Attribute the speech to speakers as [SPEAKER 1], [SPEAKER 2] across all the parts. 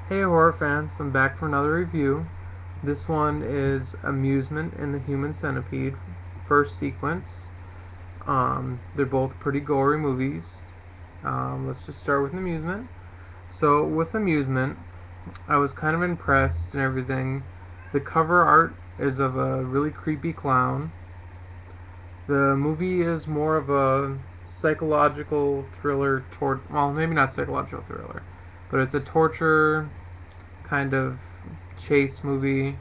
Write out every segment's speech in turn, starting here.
[SPEAKER 1] Hey horror fans, I'm back for another review. This one is Amusement and the Human Centipede, first sequence. They're both pretty gory movies. Let's just start with Amusement. So, with Amusement, I was kind of impressed and everything. The cover art is of a really creepy clown. The movie is more of a psychological thriller, well, maybe not psychological thriller, but it's a torture kind of chase movie.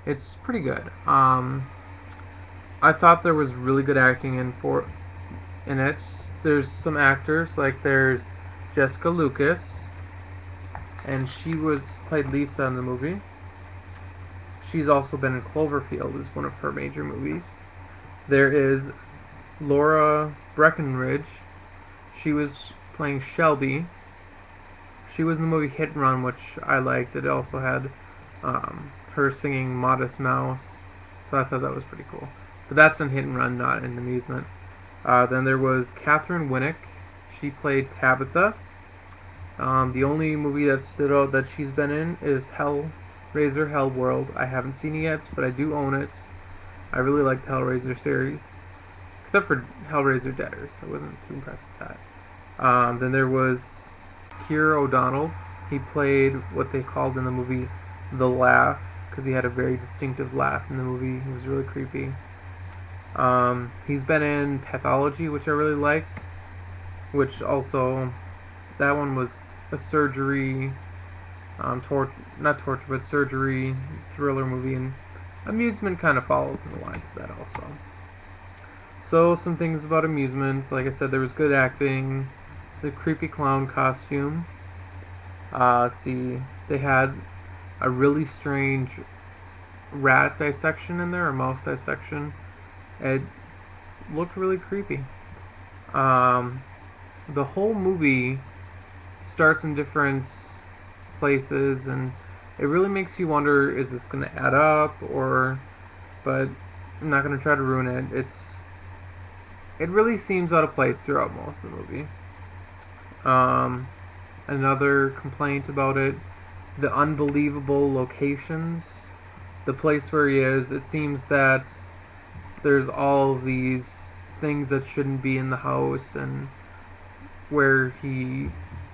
[SPEAKER 1] It's pretty good. I thought there was really good acting in it. There's some actors like there's Jessica Lucas, and she was played Lisa in the movie. She's also been in Cloverfield as one of her major movies. There is Laura Breckenridge. She was playing Shelby. She was in the movie Hit and Run, which I liked. It also had her singing Modest Mouse, so I thought that was pretty cool. But that's in Hit and Run, not in Amusement. Then there was Catherine Winnick. She played Tabitha. The only movie that stood out that she's been in is Hellraiser Hellworld. I haven't seen it yet, but I do own it. I really like the Hellraiser series, except for Hellraiser Deaders. I wasn't too impressed with that. Then there was Keir O'Donnell. He played what they called in the movie the laugh, because he had a very distinctive laugh in the movie. He was really creepy. He's been in Pathology, which I really liked, which also, that one was a surgery, not torture, but surgery thriller movie, and Amusement kind of follows in the lines of that also. So, some things about Amusement. Like I said, there was good acting, the creepy clown costume. Let's see, they had a really strange rat dissection in there, or mouse dissection. It looked really creepy. The whole movie starts in different places, and it really makes you wonder: is this going to add up, or? But I'm not going to try to ruin it. It really seems out of place throughout most of the movie. Um, Another complaint about it: the unbelievable locations. The place where he is, it seems that there's all these things that shouldn't be in the house, and where he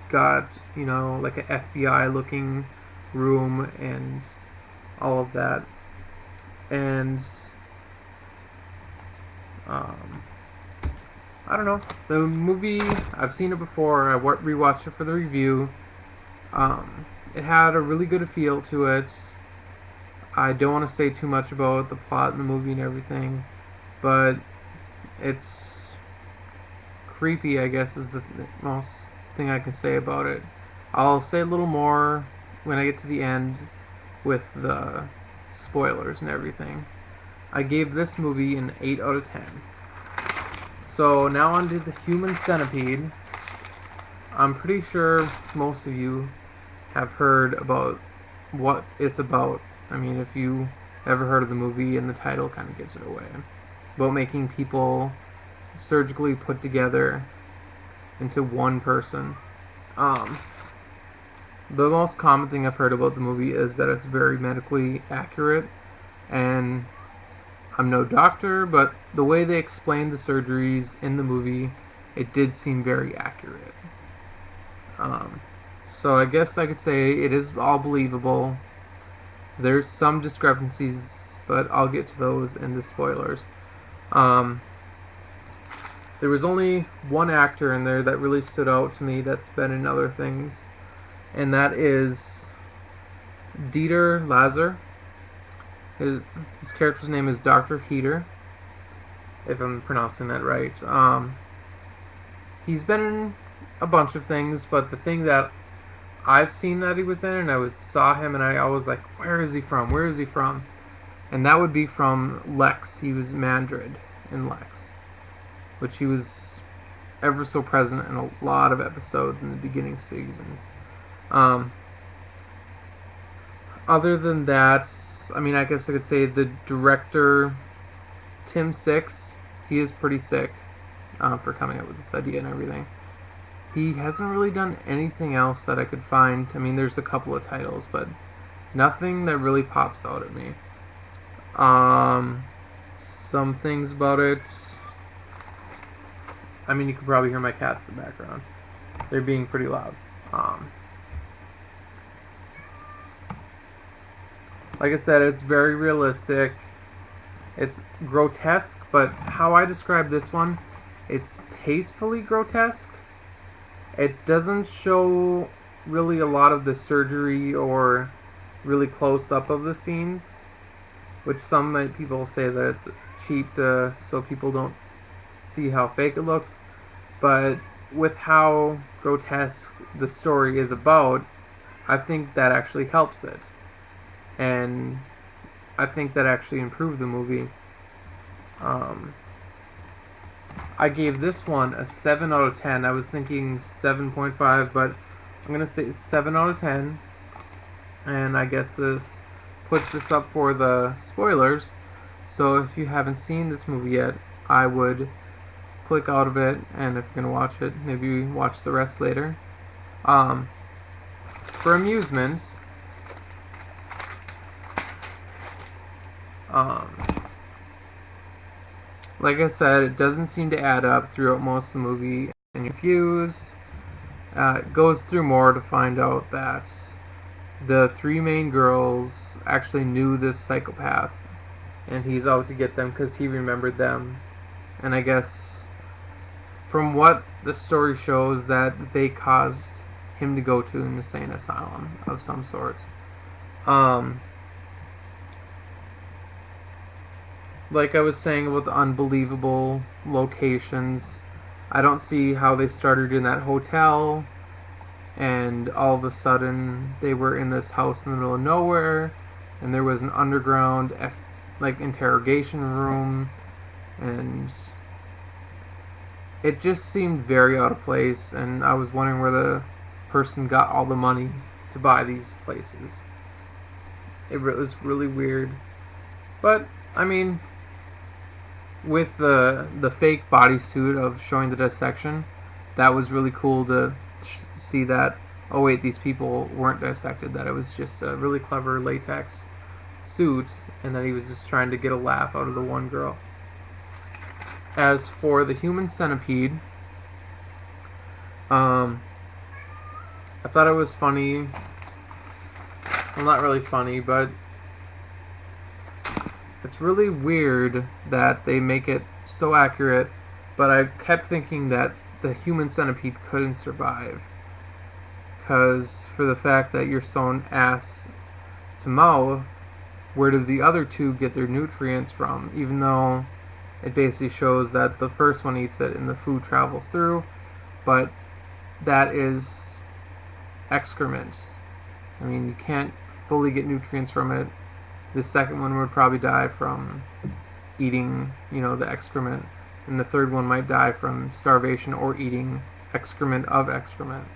[SPEAKER 1] got, like an FBI looking room and all of that. And um, I don't know. The movie, I've seen it before. I rewatched it for the review. It had a really good feel to it. I don't want to say too much about the plot in the movie and everything, but it's creepy, I guess, is the most thing I can say about it. I'll say a little more when I get to the end with the spoilers and everything. I gave this movie an 8 out of 10. So now on to the Human Centipede. I'm pretty sure most of you have heard about what it's about. I mean, if you ever heard of the movie, and the title kind of gives it away. About making people surgically put together into one person. The most common thing I've heard about the movie is that it's very medically accurate, and I'm no doctor, but the way they explained the surgeries in the movie, it did seem very accurate. So I guess I could say it is all believable. There's some discrepancies, but I'll get to those in the spoilers. Um, there was only one actor in there that really stood out to me that's been in other things, and that is Dieter Lazar. His character's name is Dr. Heater, if I'm pronouncing that right. He's been in a bunch of things, but the thing that I've seen that he was in, and saw him, and I was like, where is he from? Where is he from? And that would be from Lex. He was Mandrid in Lex, which he was ever so present in a lot of episodes in the beginning seasons. Other than that, I mean, I guess I could say the director, Tim Six, he is pretty sick for coming up with this idea and everything. He hasn't really done anything else that I could find. I mean, there's a couple of titles, but nothing that really pops out at me. Some things about it. I mean, you could probably hear my cats in the background. They're being pretty loud. Like I said, it's very realistic. It's grotesque, but how I describe this one, it's tastefully grotesque. It doesn't show really a lot of the surgery or really close up of the scenes, which some people say that it's cheap so people don't see how fake it looks. But with how grotesque the story is about, I think that actually helps it. And I think that actually improved the movie. I gave this one a 7 out of 10. I was thinking 7.5, but I'm going to say 7 out of 10. And I guess this puts this up for the spoilers. So if you haven't seen this movie yet, I would click out of it, and if you're going to watch it, maybe watch the rest later. For amusements, like I said, it doesn't seem to add up throughout most of the movie, and you're confused. It goes through more to find out that the three main girls actually knew this psychopath, and he's out to get them because he remembered them. And I guess from what the story shows, that they caused him to go to an insane asylum of some sort. Like I was saying about the unbelievable locations, I don't see how they started in that hotel and all of a sudden they were in this house in the middle of nowhere, and there was an underground interrogation room, and it just seemed very out of place, and I was wondering where the person got all the money to buy these places. It was really weird. But I mean, with the fake bodysuit of showing the dissection, that was really cool to see that, oh wait, these people weren't dissected, that it was just a really clever latex suit, and that he was just trying to get a laugh out of the one girl. As for the Human Centipede, I thought it was funny. Well, not really funny, but it's really weird that they make it so accurate, but I kept thinking that the Human Centipede couldn't survive, because for the fact that you're sewn ass to mouth, where did the other two get their nutrients from? Even though it basically shows that the first one eats it and the food travels through, but that is excrement. I mean, you can't fully get nutrients from it. The second one would probably die from eating, the excrement. And the third one might die from starvation or eating excrement of excrement.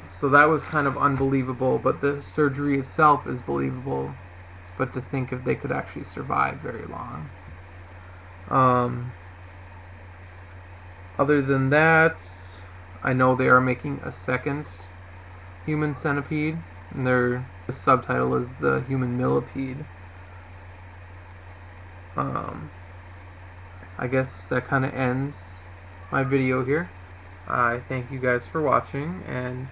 [SPEAKER 1] So that was kind of unbelievable, but the surgery itself is believable. But to think if they could actually survive very long. Other than that, I know they are making a second Human Centipede, and the subtitle is the Human Millipede. I guess that kind of ends my video here. I thank you guys for watching, and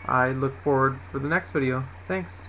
[SPEAKER 1] I look forward for the next video. Thanks.